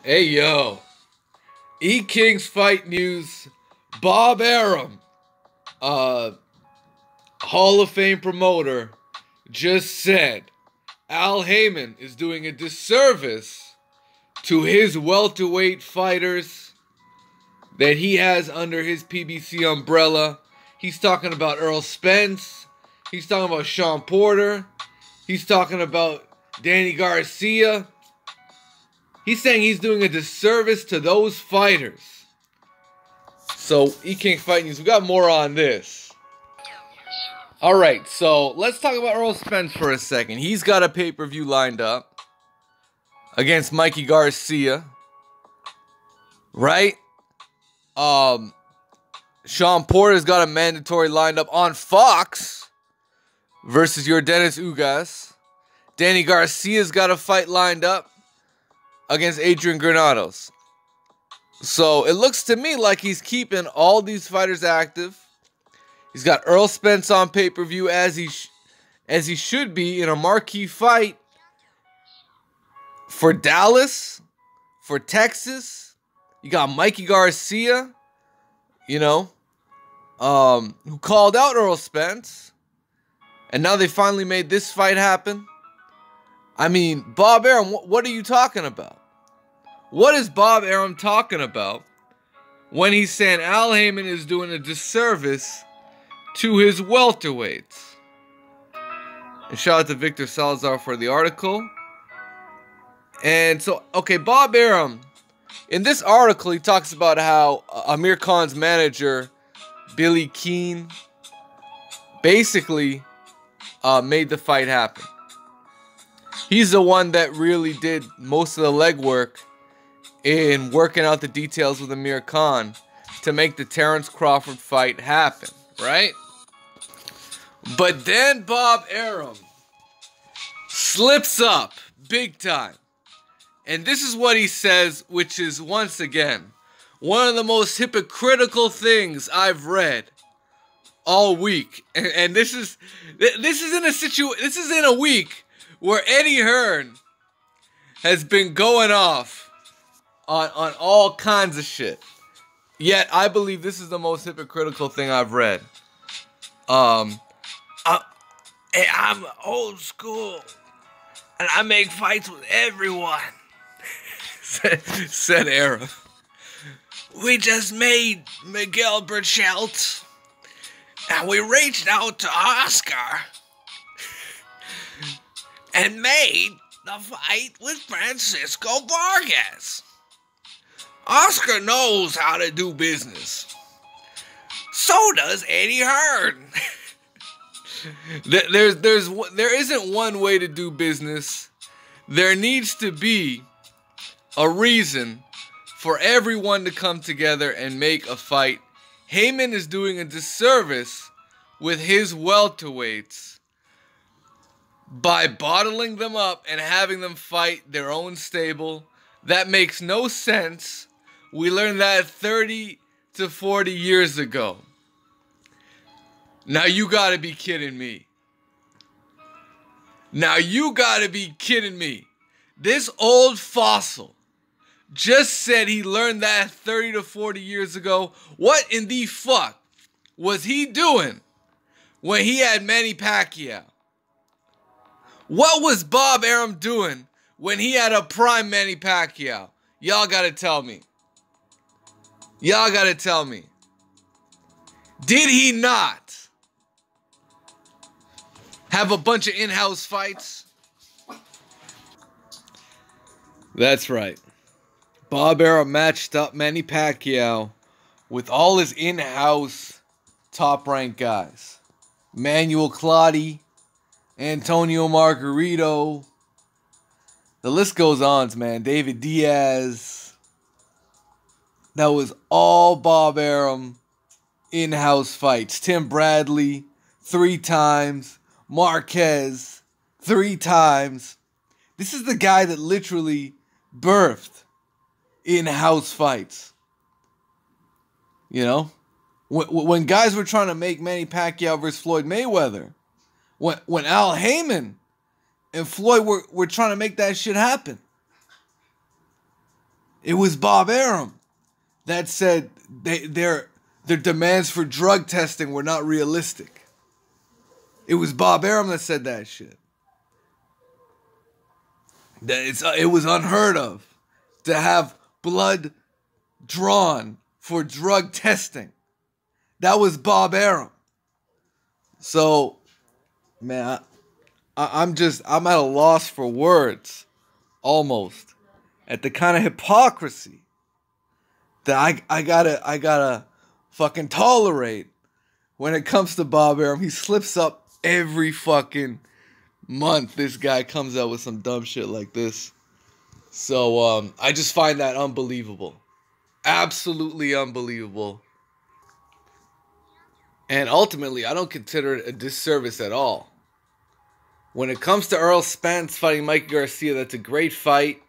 Hey yo, E-Kings fight news. Bob Arum, Hall of Fame promoter, just said Al Haymon is doing a disservice to his welterweight fighters that he has under his PBC umbrella. He's talking about Earl Spence. He's talking about Sean Porter. He's talking about Danny Garcia. He's saying he's doing a disservice to those fighters. So, E-King Fight News, we got more on this. Alright, so let's talk about Earl Spence for a second. He's got a pay-per-view lined up against Mikey Garcia. Right? Sean Porter's got a mandatory lined up on Fox versus your Dennis Ugas. Danny Garcia's got a fight lined up against Adrian Granados. So it looks to me like he's keeping all these fighters active. He's got Earl Spence on pay-per-view as he should be in a marquee fight for Dallas, for Texas. You got Mikey Garcia, who called out Earl Spence. And now they finally made this fight happen. I mean, Bob Arum, what are you talking about? What is Bob Arum talking about when he's saying Al Haymon is doing a disservice to his welterweights? And shout out to Victor Salazar for the article. And so, okay, Bob Arum, in this article, he talks about how Amir Khan's manager, Billy Keane, basically made the fight happen. He's the one that really did most of the legwork in working out the details with Amir Khan to make the Terrence Crawford fight happen, right? But then Bob Arum slips up big time. And this is what he says, which is, once again, one of the most hypocritical things I've read all week. And this is in a week where Eddie Hearn has been going off on all kinds of shit. Yet, I believe this is the most hypocritical thing I've read. I'm old school, and I make fights with everyone, said Arum. We just made Miguel Berchelt, and we reached out to Oscar and made the fight with Francisco Vargas. Oscar knows how to do business. So does Eddie Hearn. There isn't one way to do business. There needs to be a reason for everyone to come together and make a fight. Haymon is doing a disservice with his welterweights by bottling them up and having them fight their own stable. That makes no sense. We learned that 30 to 40 years ago. Now you gotta be kidding me. Now you gotta be kidding me. This old fossil just said he learned that 30 to 40 years ago. What in the fuck was he doing when he had Manny Pacquiao? What was Bob Arum doing when he had a prime Manny Pacquiao? Y'all gotta tell me. Y'all gotta tell me. Did he not have a bunch of in-house fights? That's right. Bob Arum matched up Manny Pacquiao with all his in-house top-ranked guys. Manuel Claudy, Antonio Margarito. The list goes on, man. David Diaz. That was all Bob Arum in-house fights. Tim Bradley, 3 times. Marquez, 3 times. This is the guy that literally birthed in-house fights. When guys were trying to make Manny Pacquiao versus Floyd Mayweather, when Al Haymon and Floyd were trying to make that shit happen. It was Bob Arum that said their demands for drug testing were not realistic. It was Bob Arum that said that shit. It was unheard of to have blood drawn for drug testing. That was Bob Arum. So, man, I'm at a loss for words, almost, at the kind of hypocrisy that I gotta fucking tolerate when it comes to Bob Arum. He slips up every fucking month. This guy comes out with some dumb shit like this. So I just find that unbelievable. Absolutely unbelievable. And ultimately, I don't consider it a disservice at all. When it comes to Errol Spence fighting Mikey Garcia, that's a great fight.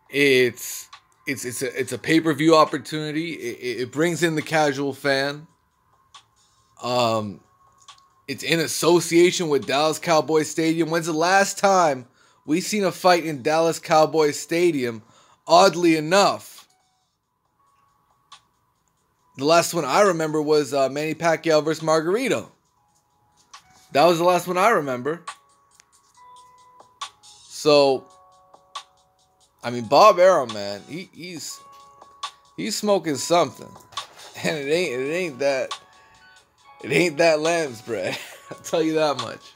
It's a pay-per-view opportunity. It brings in the casual fan. It's in association with Dallas Cowboys Stadium. When's the last time we seen a fight in Dallas Cowboys Stadium? Oddly enough, the last one I remember was Manny Pacquiao versus Margarito. That was the last one I remember. So, I mean, Bob Arum, man, he's smoking something, and it ain't that lamb's bread. I'll tell you that much.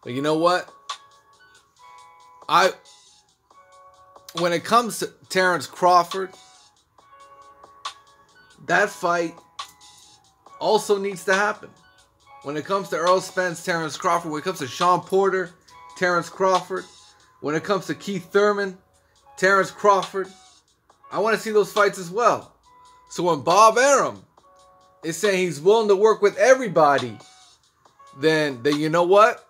But you know what? When it comes to Terrence Crawford, that fight also needs to happen. When it comes to Errol Spence, Terrence Crawford, when it comes to Sean Porter, Terrence Crawford, when it comes to Keith Thurman, Terrence Crawford, I want to see those fights as well. So when Bob Arum is saying he's willing to work with everybody, then you know what?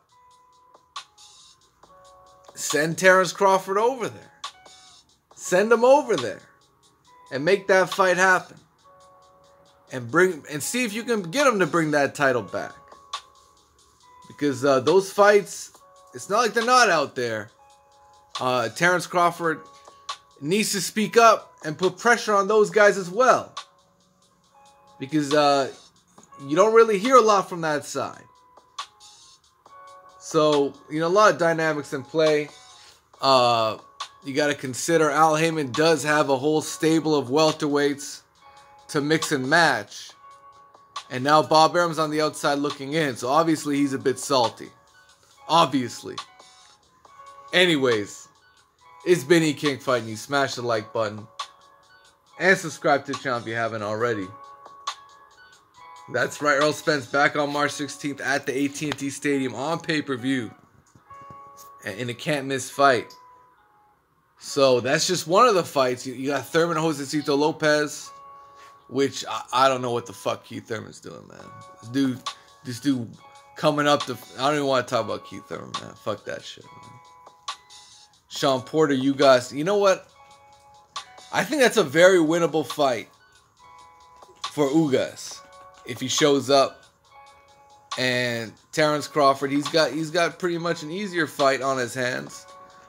Send Terrence Crawford over there. Send him over there and make that fight happen. And see if you can get him to bring that title back. Because those fights, it's not like they're not out there. Terrence Crawford needs to speak up and put pressure on those guys as well. Because you don't really hear a lot from that side. So, you know, a lot of dynamics in play. You got to consider Al Haymon does have a whole stable of welterweights to mix and match. And now Bob Arum's on the outside looking in. So obviously he's a bit salty. Obviously. Anyways, it's been E-King Fighting You. Smash the like button. And subscribe to the channel if you haven't already. That's right, Errol Spence back on March 16th at the AT&T Stadium on pay-per-view. In a can't-miss fight. So that's just one of the fights. You got Thurman Josecito Lopez. Which, I don't know what the fuck Keith Thurman's doing, man. This dude coming up to... I don't even want to talk about Keith Thurman, man. Fuck that shit, man. Sean Porter, you guys... You know what? I think that's a very winnable fight for Ugas. If he shows up. And Terrence Crawford, he's got pretty much an easier fight on his hands.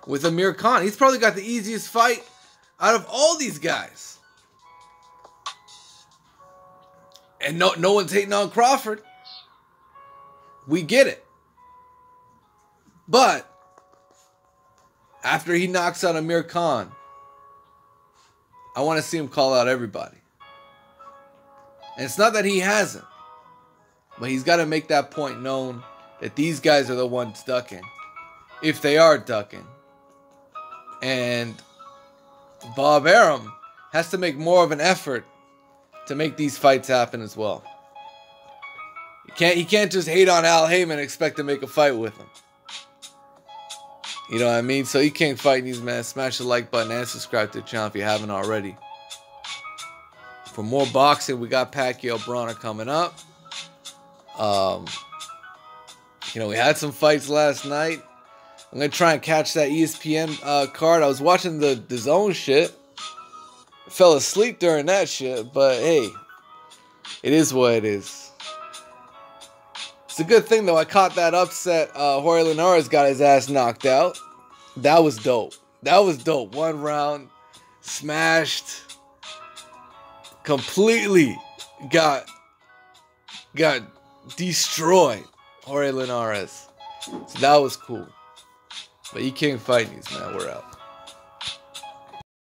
With Amir Khan. He's probably got the easiest fight out of all these guys. And no one's hating on Crawford. We get it. But after he knocks out Amir Khan, I want to see him call out everybody. And it's not that he hasn't. But he's got to make that point known that these guys are the ones ducking. If they are ducking. And Bob Arum has to make more of an effort to make these fights happen as well. He can't just hate on Al Haymon and expect to make a fight with him. You know what I mean? So you can't fight these, man. Smash the like button and subscribe to the channel if you haven't already. For more boxing, we got Pacquiao Brawner coming up. You know, we had some fights last night. I'm going to try and catch that ESPN card. I was watching the zone shit. Fell asleep during that shit, but hey, it is what it is. It's a good thing, though. I caught that upset. Jorge Linares got his ass knocked out. That was dope. That was dope. 1 round. Smashed. Completely got destroyed. Jorge Linares. So that was cool. But E King Fight News, man. We're out.